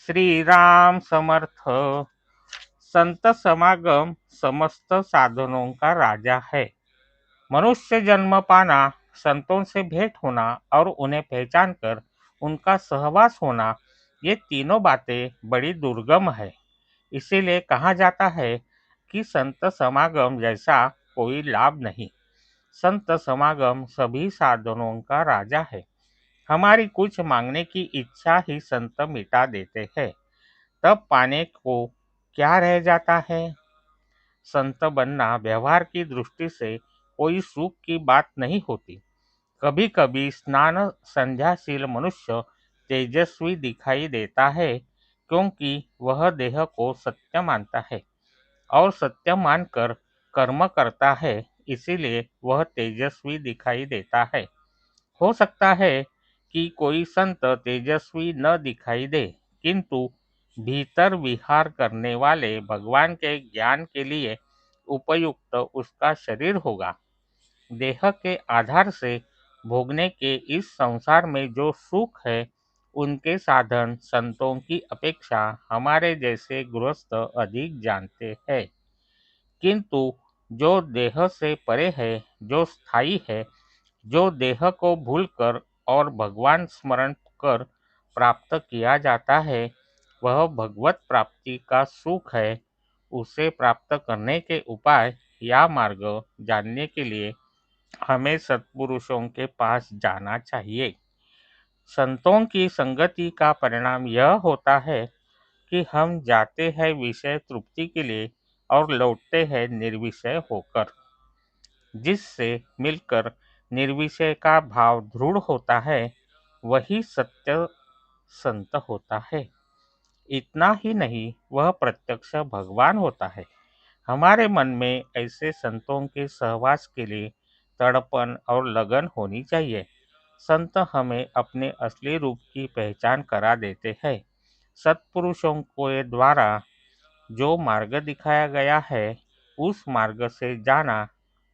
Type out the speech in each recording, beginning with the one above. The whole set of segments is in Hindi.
श्री राम समर्थ। संत समागम समस्त साधनों का राजा है। मनुष्य जन्म पाना, संतों से भेंट होना और उन्हें पहचान कर उनका सहवास होना, ये तीनों बातें बड़ी दुर्गम है। इसीलिए कहा जाता है कि संत समागम जैसा कोई लाभ नहीं। संत समागम सभी साधनों का राजा है। हमारी कुछ मांगने की इच्छा ही संत मिटा देते हैं। तब पाने को क्या रह जाता है। संत बनना व्यवहार की दृष्टि से कोई सुख की बात नहीं होती। कभी कभी स्नान संध्याशील मनुष्य तेजस्वी दिखाई देता है, क्योंकि वह देह को सत्य मानता है और सत्य मानकर कर्म करता है, इसीलिए वह तेजस्वी दिखाई देता है। हो सकता है कि कोई संत तेजस्वी न दिखाई दे, किंतु भीतर विहार करने वाले भगवान के ज्ञान के लिए उपयुक्त उसका शरीर होगा। देह के आधार से भोगने के इस संसार में जो सुख है, उनके साधन संतों की अपेक्षा हमारे जैसे गृहस्थ अधिक जानते हैं। किंतु जो देह से परे है, जो स्थायी है, जो देह को भूलकर और भगवान स्मरण कर प्राप्त किया जाता है, वह भगवत प्राप्ति का सुख है। उसे प्राप्त करने के उपाय या मार्ग जानने के लिए हमें सत्पुरुषों के पास जाना चाहिए। संतों की संगति का परिणाम यह होता है कि हम जाते हैं विषय तृप्ति के लिए और लौटते हैं निर्विषय होकर। जिससे मिलकर निर्विषय का भाव दृढ़ होता है, वही सत्य संत होता है। इतना ही नहीं, वह प्रत्यक्ष भगवान होता है। हमारे मन में ऐसे संतों के सहवास के लिए तड़पन और लगन होनी चाहिए। संत हमें अपने असली रूप की पहचान करा देते हैं। सत्पुरुषों के द्वारा जो मार्ग दिखाया गया है, उस मार्ग से जाना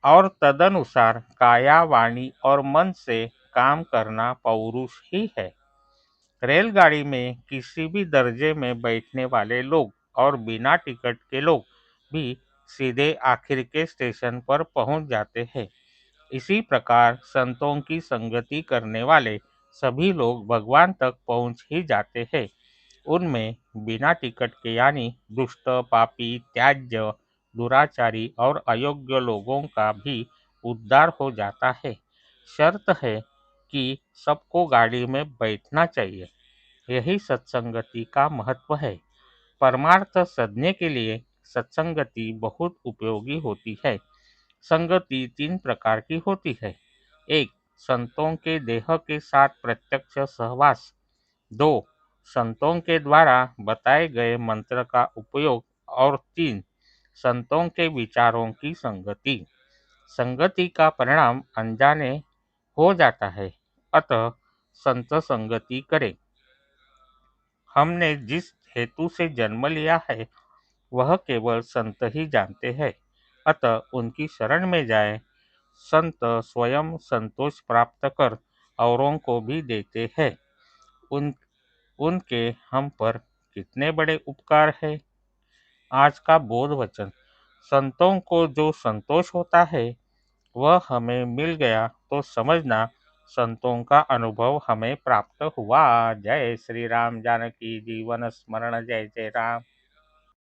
और तदनुसार काया, वाणी और मन से काम करना पौरुष ही है। रेलगाड़ी में किसी भी दर्जे में बैठने वाले लोग और बिना टिकट के लोग भी सीधे आखिर के स्टेशन पर पहुंच जाते हैं। इसी प्रकार संतों की संगति करने वाले सभी लोग भगवान तक पहुंच ही जाते हैं। उनमें बिना टिकट के यानी दुष्ट, पापी, त्याज्य, दुराचारी और अयोग्य लोगों का भी उद्धार हो जाता है। शर्त है कि सबको गाड़ी में बैठना चाहिए। यही सत्संगति का महत्व है। परमार्थ साधने के लिए सत्संगति बहुत उपयोगी होती है। संगति तीन प्रकार की होती है। एक, संतों के देह के साथ प्रत्यक्ष सहवास। दो, संतों के द्वारा बताए गए मंत्र का उपयोग। और तीन, संतों के विचारों की संगति। संगति का परिणाम अनजाने हो जाता है, अतः संत संगति करें। हमने जिस हेतु से जन्म लिया है, वह केवल संत ही जानते हैं, अतः उनकी शरण में जाए। संत स्वयं संतोष प्राप्त कर औरों को भी देते हैं। उन उनके हम पर कितने बड़े उपकार है। आज का बोध वचन। संतों को जो संतोष होता है, वह हमें मिल गया तो समझना संतों का अनुभव हमें प्राप्त हुआ। जय श्री राम। जानकी जीवन स्मरण। जय जय राम।